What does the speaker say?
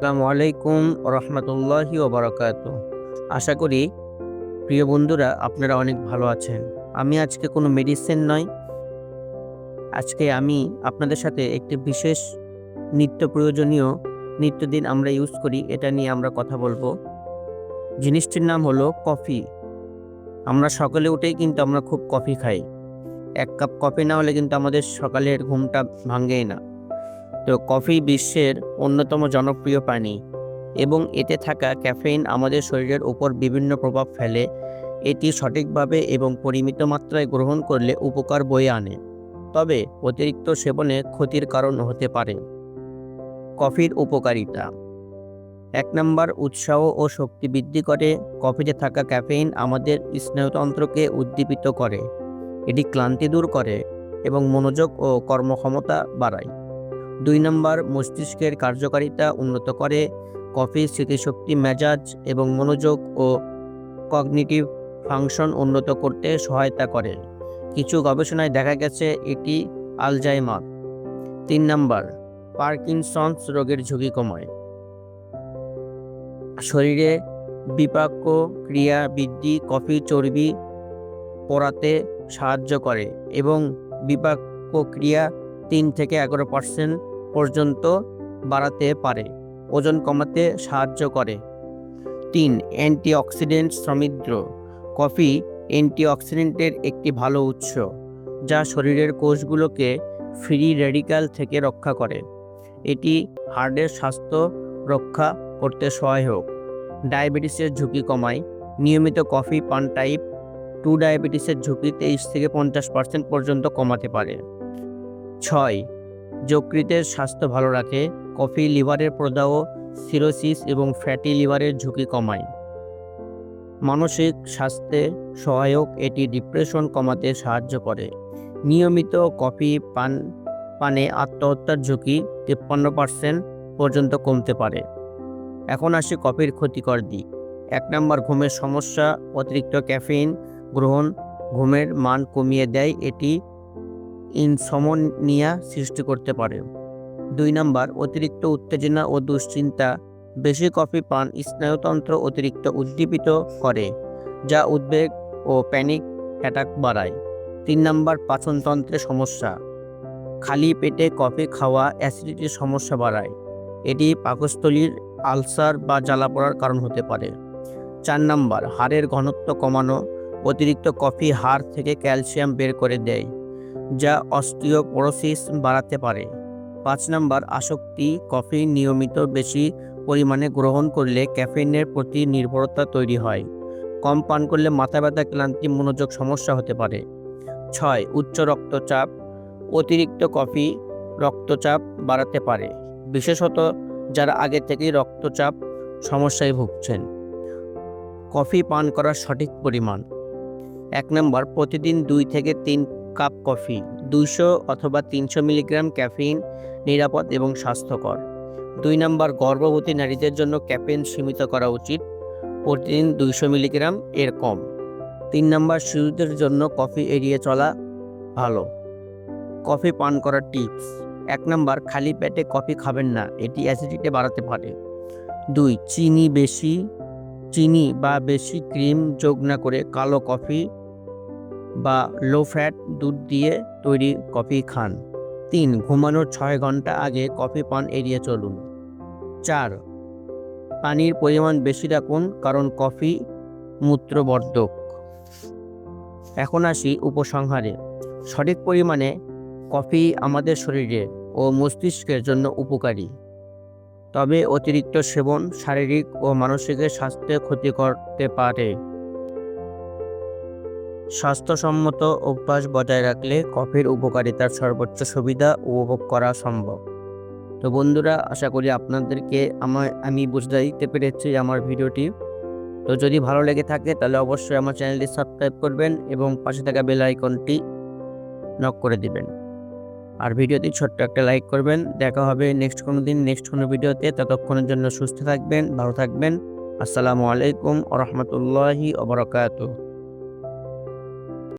আসসালামু আলাইকুম রহমতুল্লাহি ওবরাকাতু। আশা করি প্রিয় বন্ধুরা আপনারা অনেক ভালো আছেন। আমি আজকে কোনো মেডিসিন নয়, আজকে আমি আপনাদের সাথে একটি বিশেষ নিত্য প্রয়োজনীয় নিত্যদিন আমরা ইউজ করি এটা নিয়ে আমরা কথা বলবো। জিনিসটির নাম হলো কফি। আমরা সকালে উঠেই কিন্তু আমরা খুব কফি খাই। 1 কাপ কফি না হলে কিন্তু আমাদের সকালের ঘুমটা ভাঙেই না। তো কফি বিশ্বের অন্যতম জনপ্রিয় পানীয় এবং এতে থাকা ক্যাফেইন আমাদের শরীরের উপর বিভিন্ন প্রভাব ফেলে। এটি সঠিকভাবে এবং পরিমিত মাত্রায় গ্রহণ করলে উপকার বয়ে আনে, তবে অতিরিক্ত সেবনে ক্ষতির কারণ হতে পারে। কফির উপকারিতা: 1 নম্বর, উৎসাহ ও শক্তি বৃদ্ধি করে। কফিতে থাকা ক্যাফেইন আমাদের স্নায়ুতন্ত্রকে উদ্দীপিত করে। এটি ক্লান্তি দূর করে এবং মনোযোগ ও কর্মক্ষমতা বাড়ায়। 2 নম্বর, মস্তিষ্কের কার্যকারিতা উন্নত করে। কফি স্মৃতিশক্তি, মেজাজ এবং মনোযোগ ও কগনিটিভ ফাংশন উন্নত করতে সহায়তা করে। কিছু গবেষণায় দেখা গেছে এটি আলজাইমার। 3 নম্বর, পার্কিনসন্স রোগের ঝুঁকি কমায়। শরীরে বিপাক ক্রিয়া বৃদ্ধি। কফি চর্বি পোড়াতে সাহায্য করে এবং বিপাক ক্রিয়া 3 থেকে 11% পর্যন্ত বাড়াতে পারে। ওজন কমাতে সাহায্য করে। 3, অ্যান্টিঅক্সিডেন্ট সমৃদ্ধ। কফি অ্যান্টিঅক্সিডেন্টের একটি ভালো উৎস, যা শরীরের কোষগুলোকে ফ্রি রেডিক্যাল থেকে রক্ষা করে। এটি হার্টের স্বাস্থ্য রক্ষা করতে সহায়ক। ডায়াবেটিসের ঝুঁকি কমায়। নিয়মিত কফি পান টাইপ 2 ডায়াবেটিসের ঝুঁকি 23 থেকে 50% পর্যন্ত কমাতে পারে। 6, যকৃতের স্বাস্থ্য ভালো রাখে। কফি লিভারের প্রদাহ, সিরোসিস এবং ফ্যাটি লিভারের ঝুঁকি কমায়। মানসিক স্বাস্থ্যে সহায়ক। এটি ডিপ্রেশন কমাতে সাহায্য করে। নিয়মিত কফি পানে আত্মহত্যার ঝুঁকি 53% পর্যন্ত কমতে পারে। এখন আসি কফির ক্ষতিকর দিক। 1 নম্বর, ঘুমের সমস্যা। অতিরিক্ত ক্যাফেইন গ্রহণ ঘুমের মান কমিয়ে দেয়। এটি ইনসমনিয়া সৃষ্টি করতে পারে। 2 নম্বর, অতিরিক্ত উত্তেজনা ও দুশ্চিন্তা। বেশি কফি পান স্নায়ুতন্ত্র অতিরিক্ত উদ্দীপিত করে, যা উদ্বেগ ও প্যানিক অ্যাটাক বাড়ায়। 3 নম্বর, পাচনতন্ত্রের সমস্যা। খালি পেটে কফি খাওয়া অ্যাসিডিটির সমস্যা বাড়ায়। এটি পাকস্থলীর আলসার বা জ্বালা পোড়ার কারণ হতে পারে। 4 নম্বর, হাড়ের ঘনত্ব কমানো। অতিরিক্ত কফি হাড় থেকে ক্যালসিয়াম বের করে দেয়, যা অস্টিওপোরোসিস বাড়াতে পারে। 5 নম্বর, আসক্তি। কফি নিয়মিত বেশি পরিমাণে গ্রহণ করলে ক্যাফেইনের প্রতি নির্ভরতা তৈরি হয়। কম পান করলে মাথা ব্যথা, ক্লান্তি, মনোযোগ সমস্যা হতে পারে। 6, উচ্চ রক্তচাপ। অতিরিক্ত কফি রক্তচাপ বাড়াতে পারে, বিশেষত যারা আগে থেকেই রক্তচাপ সমস্যায় ভুগছেন। কফি পান করার সঠিক পরিমাণ: 1 নম্বর, প্রতিদিন 2 থেকে 3 কাপ কফি। 200 অথবা 300 মিলিগ্রাম ক্যাফেইন নিরাপদ এবং স্বাস্থ্যকর। 2 নম্বর, গর্ভবতী নারীদের জন্য ক্যাফেইন সীমিত করা উচিত, প্রতিদিন 200 মিলিগ্রাম এর কম। 3 নম্বর, শিশুদের জন্য কফি এড়িয়ে চলা ভালো। কফি পান করার টিপস: 1 নম্বর, খালি পেটে কফি খাবেন না, এটি অ্যাসিডিটি বাড়াতে পারে। 2, চিনি বা বেশি ক্রিম যোগ না করে কালো কফি বা লো ফ্যাট দুধ দিয়ে তৈরি কফি খান। 3, ঘুমানোর 6 ঘন্টা আগে কফি পান এড়িয়ে চলুন। 4, পানির পরিমাণ বেশি রাখুন, কারণ কফি মূত্রবর্ধক। এখন আসি উপসংহারে। সঠিক পরিমাণে কফি আমাদের শরীরে ও মস্তিষ্কের জন্য উপকারী, তবে অতিরিক্ত সেবন শারীরিক ও মানসিক স্বাস্থ্যে ক্ষতি করতে পারে। স্বাস্থ্যসম্মত অভ্যাস বজায় রাখলে কফির উপকারিতার সর্বোচ্চ সুবিধা উপভোগ করা সম্ভব। তো বন্ধুরা, আশা করি আপনাদেরকে আমি বুঝতে দিতে পেরেছি আমার ভিডিওটি। তো যদি ভালো লেগে থাকে তাহলে অবশ্যই আমার চ্যানেলটি সাবস্ক্রাইব করবেন এবং পাশে থাকা বেল আইকনটি নক করে দিবেন। আর ভিডিওতে ছোট্ট একটা লাইক করবেন। দেখা হবে নেক্সট কোনো ভিডিওতে। ততক্ষণের জন্য সুস্থ থাকবেন, ভালো থাকবেন। আসসালামু আলাইকুম ওয়া রাহমাতুল্লাহি ওয়া বারাকাতুহু।